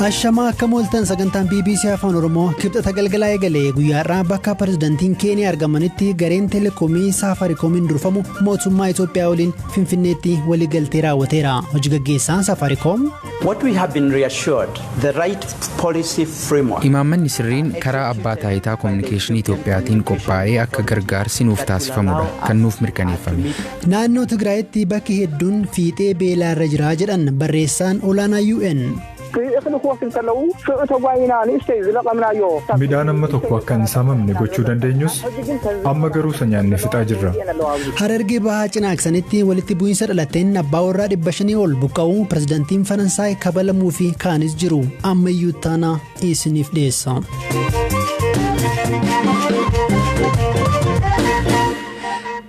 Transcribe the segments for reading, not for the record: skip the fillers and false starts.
Ashama akka mooltan sagantaan BBC Afaan Oromoo kibxata galgalaa eegalee guyyaarraa bakka pirezidaantiin Keeniyaa argamanitti gareen teleekoomii Safaarikoomiin durfamu mootummaa Itoophiyaa waliin Finfinneetti waliigaltee raawwateera. Hojii gaggeessaan Safaarikoom What we have been reassured the right policy framework. Imaammanni sirriin karaa abbaa taayitaa kominikeeshinii Itoophiyaatiin qophaa'ee akka gargaarsi nuuf taasifamudha kan nuuf mirkaneeffame. Naannoo Tigraayitti bakki hedduun fiixee beelaarra jira jedhan barreessaan olaanaa UN. Midhaan amma tokko akka hin saamamne gochuu dandeenyus amma garuu sanyaanne fixaa jirra. Harargee bahaa cinaaksanitti walitti bu'iinsa dhalateen abbaa warraa 500 ol buqqa'uu pirezidaantiin Faransaay kabalamuu fi kaanis jiru ammayyuu taana isiniif dhiyeessa.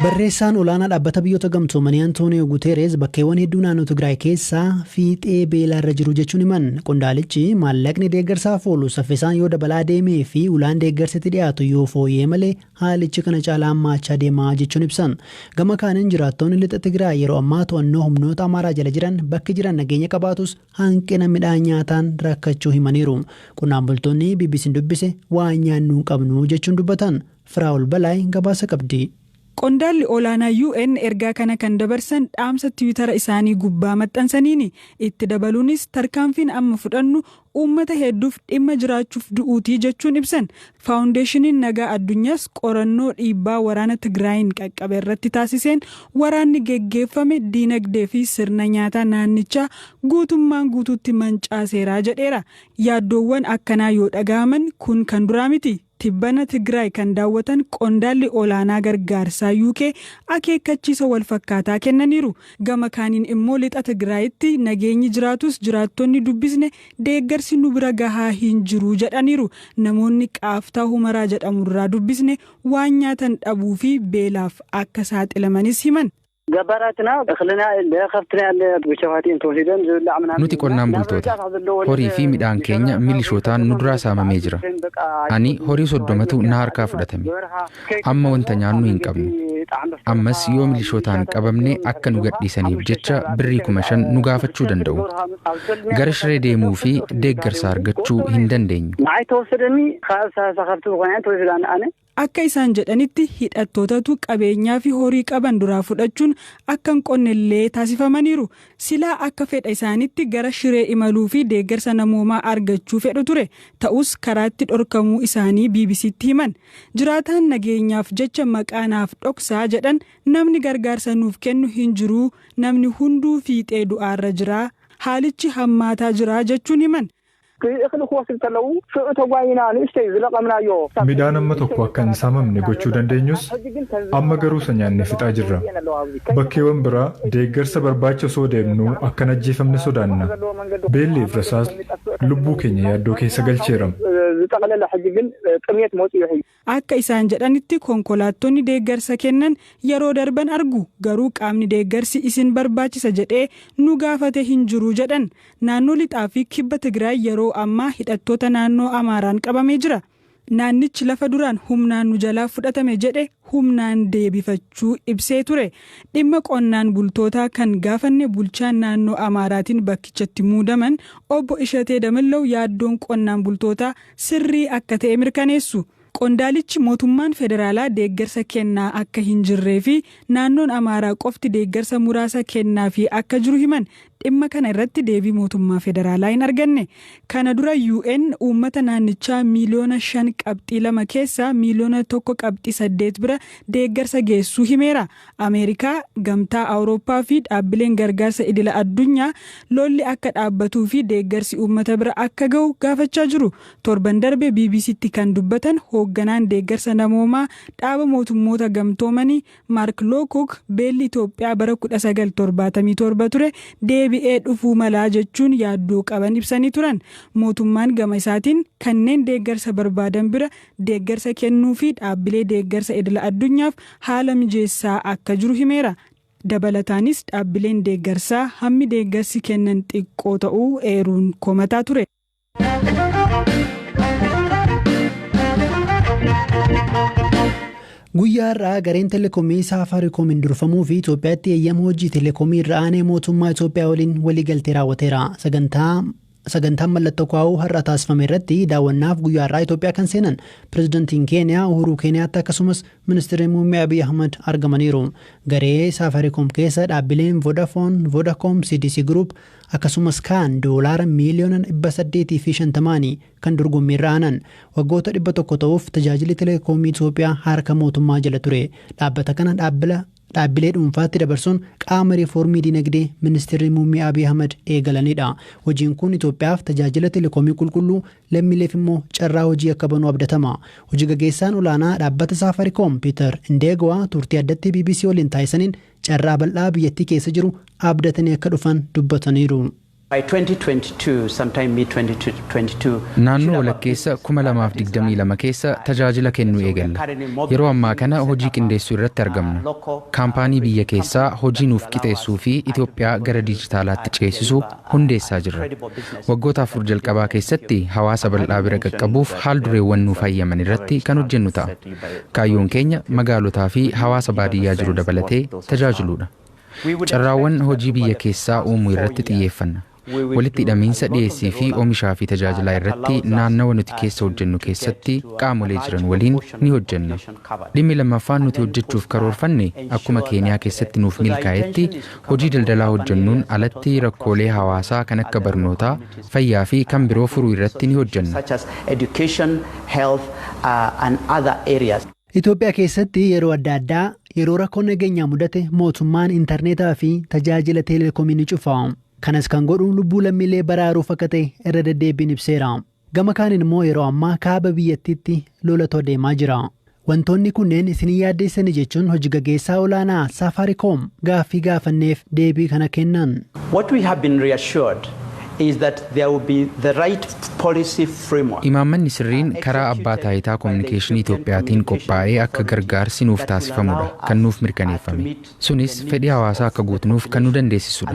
Barreessaan olaanaa dhaabbata biyyoota gamtoomanii Antooniyoo Guuterees bakkeewwan hedduu naannoo Tigraay keessaa fiixee beelaarra jiru jechuun himan. Qondaalichi maallaqni deeggarsaaf oolu saffisaan yoo dabalaa deemee fi ulaan deeggarsitti dhiyaatu yoo fooyyee malee haalichi kana caalaa hammaachaa deemaa jechuun ibsan. Gama kaaniin jiraattonni lixa Tigraay yeroo ammaa to'annoo humnoota Amaaraa jala jiran bakki jiran nageenya qabaatus hanqina midhaan nyaataan rakkachuu himaniiru. Qonnaan bultoonni BBC'n dubbise waan nyaannu hin qabnu jechuun dubbatan. Firaa'ol Balaay gabaasa qabdi. Qondaalli olaanaa UN ergaa kana kan dabarsan dhaamsa Tiwiitara isaanii gubbaa maxxansaniini. Itti dabaluunis tarkaanfiin amma fudhannu uummata hedduuf dhimma jiraachuuf du'uutii jechuun ibsan. Faawundeeshiniin nagaa addunyaas qorannoo dhiibbaa waraana Tigraayin qaqqabe irratti taasiseen waraanni geggeeffame diinagdee fi sirna nyaataa naannichaa guutummaan guutuutti mancaaseeraa jedheera. Yaaddoowwan akkanaa yoo dhaga'aman kun kan duraa miti. Tibbana Tigraay kan daawwatan qondaalli olaanaa gargaarsaa UK akeekkachiisa wal fakkaataa kennaniiru. Gama kaaniin immoo lixa Tigraayitti nageenyi jiraatus jiraattonni dubbisne deeggarsi nu bira gahaa hin jiru jedhaniiru. Namoonni qaaftaa humaraa jedhamurraa dubbisne waan nyaatan dhabuu fi beelaaf akka saaxilamanis himan. Nuti qonnaan bultoota horii fi midhaan keenya milishootaan nu duraa saamamee jira. Ani horii 30tu na harkaa fudhatame. Amma wanta nyaannu hin qabnu. Ammas yoo milishootaan qabamne akka nu gadhiisaniif jecha birrii 5,000 nu gaafachuu danda'u. Gara shiree deemuu fi deeggarsa argachuu hin dandeenyu. Akka isaan jedhanitti hidhattootatu qabeenyaa fi horii qaban duraa fudhachuun akka hin qonnellee taasifamaniiru. Silaa akka fedha isaanitti gara shiree imaluu fi deeggarsa namoomaa argachuu fedhu ture. Ta'us karaatti dhorkamuu isaanii BBC'tti himan. Jiraataan nageenyaaf jecha maqaanaaf dhoksaa jedhan namni gargaarsa nuuf kennu hin jiru, namni hunduu fiixee du'aarra jira, haalichi hammaataa jira jechuun himan. Midhaan amma tokko akka hin saamamne gochuu dandeenyus amma garuu sanyaanne fixaa jirra. Bakkeewwan biraa deeggarsa barbaacha osoo deemnu akka hin ajjeefamne sodaanna. Beelli fi rasaasni lubbuu keenya yaaddoo keessa galcheera. Akka isaan jedhanitti konkolaattonni deeggarsa kennan yeroo darban argu, garuu qaamni deeggarsi isin barbaachisa jedhee nu gaafate hin jiru jedhan. Naannoo lixaa fi kibba Tigraay yeroo ammaa hidhattoota naannoo Amaaraan qabamee jira. Naannichi lafa duraan humnaan nu jalaa fudhatame jedhe humnaan deebifachuu ibsee ture. Dhimma qonnaan bultootaa kan gaafanne bulchaan naannoo Amaaraatiin bakkichatti muudaman obbo Ishatee Damillaw yaaddoon qonnaan bultootaa sirrii akka ta'e mirkaneessu. Qondaalichi mootummaan federaalaa deeggarsa kennaa akka hin jirree fi naannoon Amaaraa qofti deeggarsa muraasa kennaa fi akka jiru himan. Dhimma kana irratti deebii mootummaa federaalaa hin arganne. Kana dura UN uummata naannichaa miliyoona 5.2 keessaa miliyoona 1.8 bira deeggarsa geessuu himeera. Ameerikaa, Gamtaa Awurooppaa fi dhaabbileen gargaarsa idila addunyaa lolli akka dhaabbatuu fi deeggarsi uummata bira akka ga'u gaafachaa jiru. Torban darbe BBC'tti kan dubbatan hoogganaan deeggarsa namoomaa dhaaba mootummoota gamtoomanii Mark Lowcock beelli Itoophiyaa bara 1977 ture deebi'ee dhufuu malaa jechuun yaaddoo qaban ibsanii turan. Mootummaan gama isaatiin kanneen deeggarsa barbaadan bira deeggarsa kennuu fi dhaabbilee deeggarsa idila addunyaaf haala mijeessaa akka jiru himeera. Dabalataanis dhaabbileen deeggarsaa hammi deeggarsi kennan xiqqoo ta'uu eeruun komataa ture. Guyyaarraa gareen teleekoomii Safaarikoomiin durfamuu fi Itoophiyaatti eeyyama hojii teleekoomii irra aanee mootummaa Itoophiyaa waliin waliigaltee raawwateera. sagantaan mallattoo kaa'uu har'a taasifame irratti daawwannaaf guyyaa har'aa Itoophiyaa kan seenan pirezidantiin Keeniyaa Uhuru Keeniyaatti akkasumas ministeerri muummee Abiy Ahmed argamaniiru. Garee Safaricom keessa dhaabbileen Vodafone, Vodacom, CDC Group akkasumas kaan doolaara miiliyoona 850 kan dorgommii irra aanan waggoota 100 ta'uuf tajaajilli teleekoomii Itoophiyaa harka mootummaa jala ture. Dhaabbata kana dhaabbilee dhuunfaatti dabarsuun qaama riifoormii dinagdee ministeerri muummee Abiy Ahmed eegalanidha. Hojiin kun Itoophiyaaf tajaajila teleekoomii qulqulluu lammiileef immoo carraa hojii akka banu abdatama. Hojii gaggeessaan olaanaa dhaabbata Safaricom Peter Ndeegwaa turtii addatti BBC waliin taasisaniin carraa bal'aa biyyattii keessa jiru abdatanii akka dhufan dubbataniiru. By 2022, sometime mid-2022, naannoo walakkeessa 2022 keessa tajaajila kennuu eegalla. Yeroo ammaa kana hojii qindeessuu irratti argamna. Kaampaanii biyya keessaa hojii nuuf qixeessuu fi Itoophiyaa gara dijitaalaatti ceesisuu hundeessaa jirra. Waggoota 4 jalqabaa keessatti hawaasa bal'aa bira qaqqabuuf haal dureewwan nuuf hayyaman irratti kan hojjennu ta'a. Kaayyoon keenya magaalotaa fi hawaasa baadiyyaa jiru dabalatee tajaajiluudha. Carraawwan hojii biyya keessaa uumuu irratti xiyyeeffanna. Walitti hidhamiinsa dhiyeessii fi oomishaa fi tajaajilaa irratti naannawa nuti keessa hojjennu keessatti qaamolee jiran waliin ni hojjenna. Dhimmi lammaffaan nuti hojjechuuf karoorfanne akkuma Keeniyaa keessatti nuuf milkaa'etti hojii daldalaa hojjennuun alatti rakkoolee hawaasaa kan akka barnootaa, fayyaa fi kan biroo furuu irratti ni hojjenna. Itoophiyaa keessatti yeroo adda addaa yeroo rakkoon nageenyaa mudate mootummaan intarneetaa fi tajaajila teleekoomii ni cufa. Kanas kan godhu lubbuu lammiilee baraaruuf akka ta'e irra deddeebiin ibseera. Gama kaaniin immoo yeroo ammaa kaaba biyyattiitti lolatu adeemaa jira. Wantoonni kunneen isin yaaddeessanii jechuun hojii gaggeessaa olaanaa Safaricom gaaffii gaafanneef deebii kana kennan. What we have been reassured is that there will be the right policy framework. Imaammanni sirriin karaa abbaa taayitaa kominikeeshinii Itoophiyaatiin qophaa'ee akka gargaarsi nuuf taasifamudha kan nuuf mirkaneeffame. Sunis fedhii hawaasaa akka guutnuuf kan nu dandeessisudha.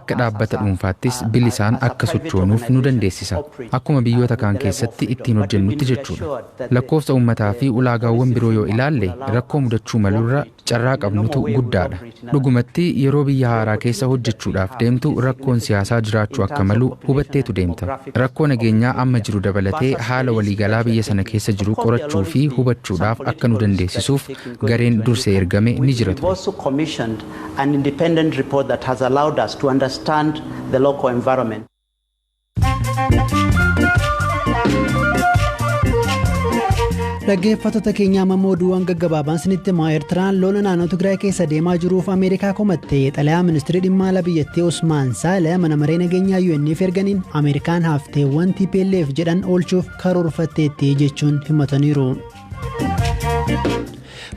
Akka dhaabbata dhuunfaattis bilisaan akka sochoonuuf nu dandeessisa. Akkuma biyyoota kaan keessatti ittiin hojjennutti jechuudha. Lakkoofsa uummataa fi ulaagaawwan biroo yoo ilaalle rakkoo mudachuu malurra carraa qabnutu guddaadha. Dhugumatti yeroo biyya haaraa keessa hojjechuudhaaf deemtu rakkoon siyaasaa jiraachuu akka malu hubatteetu deemta. Rakkoo nageenyaa amma jiru dabalatee haala waliigalaa biyya sana keessa jiru qorachuu fi hubachuudhaaf akka nu dandeessisuuf gareen dursee ergame ni jira ture. Dhaggeeffattoota keenya amma oduuwwan gaggabaabaan isinitti himaa. Eertiraan lola naannoo Tigraay keessa deemaa jiruuf Ameerikaa komatte. Xalayaa ministeerri dhimma alaa biyyattii Usmaan Saale mana maree nageenyaa UN'f erganiin Ameerikaan hafteewwan TPLF jedhan oolchuuf karoorfatteetti jechuun himataniiru.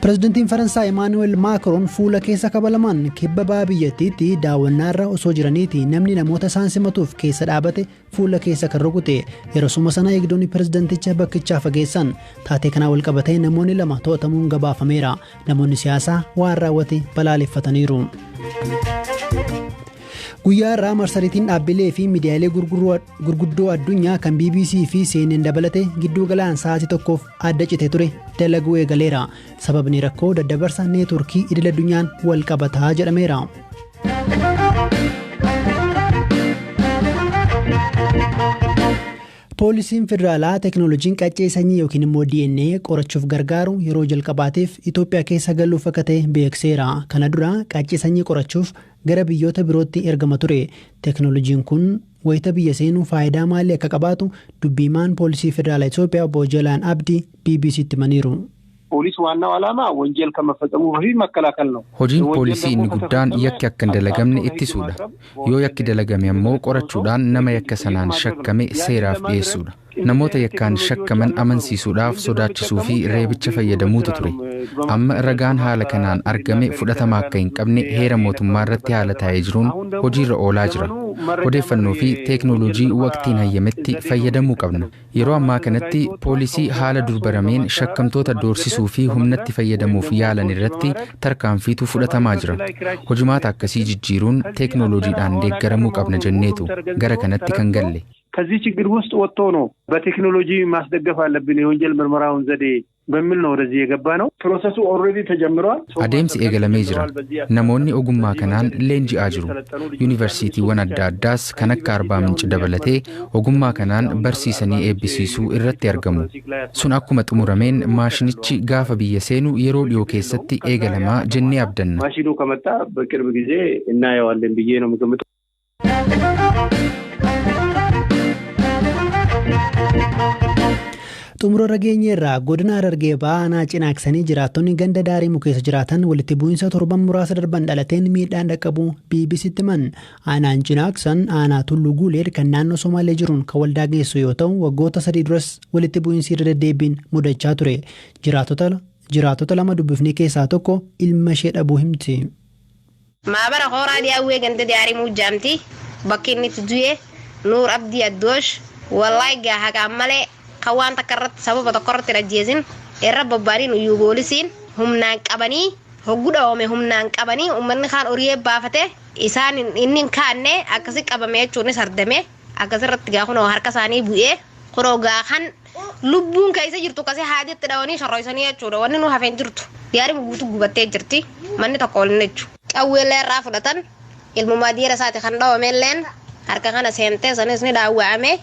Pirezidantiin Faransaay Emmanuel Macron fuula keessa kabalaman kibba bahaa biyyattiitti daawwannaarra osoo jiraniiti namni namoota isaan simatuuf keessa dhaabate fuula keessa kan rukute. Yeroo sana eegdonni pirezidanticha bakkichaa fageessan. Taatee kanaa wal qabatee namoonni 2 to'atamuun gabaafameera. Namoonni siyaasaa waan raawwate balaaleffataniiru. Guyyaa irraa marsariitiin dhaabbilee fi miidiyaalee gurguddoo addunyaa kan BBC fi CNN dabalate gidduu galaan sa'aatii tokkoof adda citee ture dalaguu eegaleera. Sababni rakkoo daddabarsa neetworkii idil addunyaan wal qabataa jedhameera. Poolisiin federaalaa teekinooloojiin qaccee sanyii yookiin immoo DNA qorachuuf gargaaru yeroo jalqabaatiif Itoophiyaa keessa galuuf akka ta'e beekseera. Kana dura qaccee sanyii qorachuuf gara biyyoota birootti ergama ture. Teekinooloojiin kun wayita biyya seenuu faayidaa maalii akka qabaatu dubbiimaan poolisii federaalaa Itoophiyaa obbo Jalaan Abdii BBC'tti himaniiru. ፖሊስ ዋናው ዓላማ ወንጀል ከመፈጸሙ በፊት መከላከል ነው። Hojiin poolisii inni guddaan yakki akka hin dalagamne ittisuudha. Yoo yakki dalagame ammoo qorachuudhaan nama yakka sanaan shakkame seeraaf dhiyeessuudha. Namoota yakkaan shakkaman amansiisuudhaaf sodaachisuu fi reebicha fayyadamuutu ture. Amma ragaan haala kanaan argame fudhatama akka hin qabne heera mootummaa irratti haala taa'ee jiruun hojiirra oolaa jira. Odeeffannoo fi teeknooloojii waqtiin hayyametti fayyadamuu qabna. Yeroo ammaa kanatti poolisii haala durbarameen shakkamtoota doorsisuu fi humnatti fayyadamuuf yaalan irratti tarkaanfiitu fudhatamaa jira. Hojimaata akkasii jijjiiruun teeknooloojiidhaan deeggaramuu qabna jenneetu gara kanatti kan galle. ከዚህ ችግር ውስጥ ወጥቶ ነው በቴክኖሎጂ ማስደገፍ አለብን የወንጀል ምርመራውን ዘዴ በሚል ነው ወደዚህ የገባ ነው። ፕሮሰሱ ኦልሬዲ ተጀምሯል። adeemsi eegalamee jira. Namoonni ogummaa kanaan leenji'aa jiru. Yuunivarsiitiiwwan adda addaas kan akka Arbaa Minci dabalatee ogummaa kanaan barsiisanii eebbisiisuu irratti argamu. Sun akkuma xumurameen maashinichi gaafa biyya seenu yeroo dhiyoo keessatti eegalamaa jennee abdanna. ማሽኑ ከመጣ በቅርብ ጊዜ እናየዋለን ብዬ ነው የምገምተው። xumura rageenyeerraa godina Harargee baanaa cinaaksanii jiraattonni ganda daarii mukeessa jiraatan walitti bu'iinsa torban muraasa darban dhalateen miidhaan dhaqqabu BBCtti himan. Aanaan cinaaksan aanaa Tulluu Guuleed kan naannoo Somaalee jiruun kan waldaa geessu yoo ta'u waggoota 3 duras walitti bu'iinsi irra deddeebiin mudachaa ture. Jiraattota lama dubbifnee keessaa tokko ilma ishee dhabuu himti. Maabara horaa diyaawwee ganda daarii muujjaamti bakki inni itti du'e Nuur Abdii Addoosh wallaahi gaahaa malee kawaan takkarratti sababa tokkorratti rajjeesin irra bobbaaniin uyyuu boolisiin humnaan qabanii hogguudha oome humnaan qabanii uummanni kaan oriyee baafate isaan inni kaanne akkasi qabame jechuunis hardame akkasirratti gaa kunoo harka isaanii bu'ee kunoo gaa kan lubbuun keessa jirtu akkasii haadiitti dhawanii sharroisanii jechuudha wanni nu hafeen jirtu diyaari guutuu gubattee jirti manni tokko waliin jechuudha qawweellee irraa fudhatan ilmumaa diira isaati kan dhawameelleen harka kana seentee sanis ni daawwa'ame.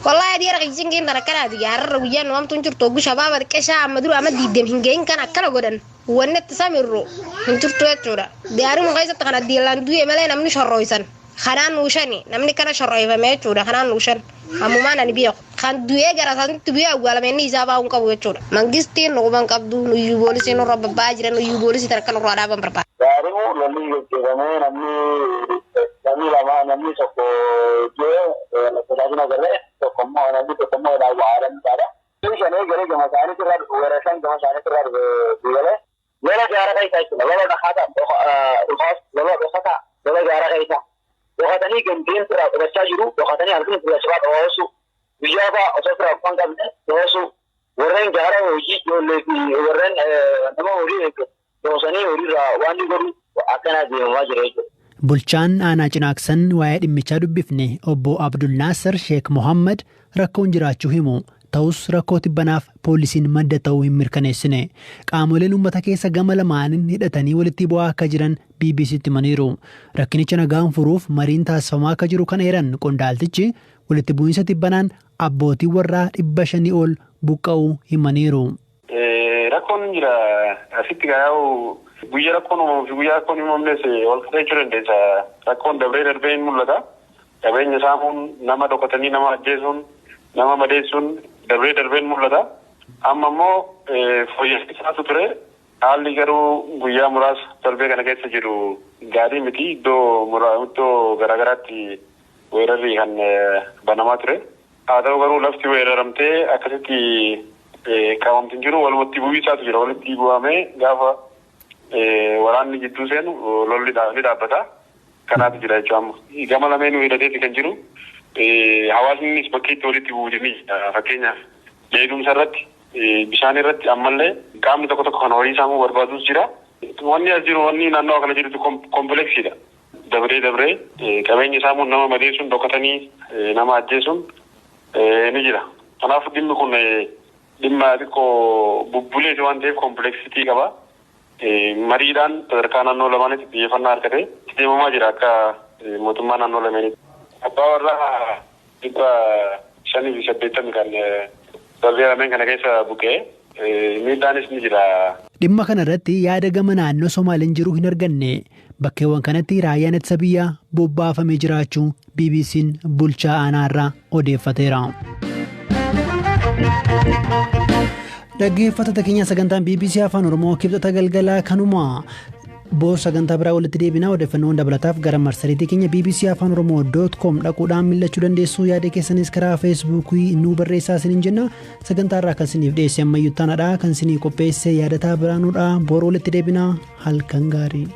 Wallahi diira qicin geen tarakana diyaarra guyyan wamtun jirtu gu shababa qesha amadru amad diidem hingeen kan akkana godan wanne tasamirru hin jirtu jechuudha diyaaru mun qaysa kana diilan duye male namni sharroysan khanaan nuushani namni kana sharroyfame jechuudha khanaan nuushan amuma nani biyo kan duye garasan tubiya walameni isaba un qabu jechuudha mangistiin nuban qabdu nuyu polisi no rabba baajiran nuyu polisi tarakana ro adaban barba diyaaru lolli jechuudha namni lama namni tokko je tajaajila garee tokkommoo namni tokkommoo daawwaaran taara ishanii garee gama isaanii irraa weerarsan gama isaanii irraa diigale lola gaara keessa jechuudha lola dhahata dhufaas lola dhokata lola gaara keessa dhokatanii gandeen irraa qubachaa jiru dhokatanii halkan irraa shabaa dhawaasu biyyaaba osoo irraa ufan qabne dhawaasu warreen gaara hojii ijoollee fi warreen nama horii dhoosanii horiirraa waan godhu akkanaa deemamaa jira jechuudha. Bulchaan aanaa cinaaksan waa'ee dhimmichaa dubbifne obbo Abdul Nasser Sheek Mohammed rakkoon jiraachuu himu. Ta'us rakkoo tibbanaaf poolisiin madda ta'uu hin mirkaneessine. Qaamoleen uummata keessa gama lamaaniin hidhatanii walitti bu'aa akka jiran BBCtti himaniiru. Rakkinicha nagaan furuuf mariin taasifamaa akka jiru kan eeran qondaaltichi walitti bu'iinsa tibbanaan abbootii warraa 500 ol buqqa'uu himaniiru. Rakkoon jira asitti gaa'u guyyaa rakkoon uumamu fi guyyaa rakkoon uumamnes wal qabee jiru dandeessa. Rakkoon dabree darbee hin mul'ata. Qabeenya saamuun nama dhokatanii nama ajjeesuun nama madeessuun dabree darbee hin mul'ata. Amma immoo fooyyessaa ture haalli garuu guyyaa muraasa darbee kana keessa jiru gaarii miti iddoo garaagaraatti weerarri kan banamaa ture. Haa ta'u garuu lafti weeraramtee akkasitti qabamtiin jiru walumatti bu'iisaatu jira walitti bu'amee gaafa waraanni jidduu seenu lolli ni dhaabbata. Kanaatu jira jechuudha. Gama lameenuu hidhateeti kan jiru. Hawaasnis bakkeetti walitti bu'uudini fakkeenyaaf dheedumsa irratti bishaan irratti ammallee qaamni tokko kan horii saamuu barbaadus jira. Wanni as jiru wanni naannoo kana jirutu kompleksiidha. Dabree qabeenya saamuun nama madeessuun dhokatanii nama ajjeesuun ni jira. Kanaaf dhimmi kun dhimma xiqqoo bubbuleeti waan ta'eef kompleksitii qaba. Mariidhaan sadarkaa naannoo lamaanitti xiyyeeffannaa argate deemamaa jira akka mootummaa naannoo lameenitti. Abbaa warraa 580 kan darbee lameen kana keessa buqqee miidhaanis ni jira. Dhimma kana irratti yaada gama naannoo Somaaliin jiru hin arganne. Bakkeewwan kanatti raayyaan ittisa biyyaa bobbaafamee jiraachuu BBC'n bulchaa aanaarraa odeeffateera. Dhaggeeffattoota keenya sagantaan BBC Afaan Oromoo kibxata galgalaa kanuma. Boos sagantaa biraa walitti deebinaa odeeffannoon dabalataaf gara marsariitii keenya bbcafaanoroomoo.com dhaquudhaan mil'achuu dandeessu. Yaada keessanis karaa feesbuukii nu barreessaa isiniin jenna. Sagantaa irraa kan isiniif dhiyeesse ammayyuu taanadha. Kan isinii qopheesse yaadataa biraanuudha. Boru walitti deebinaa halkan gaarii.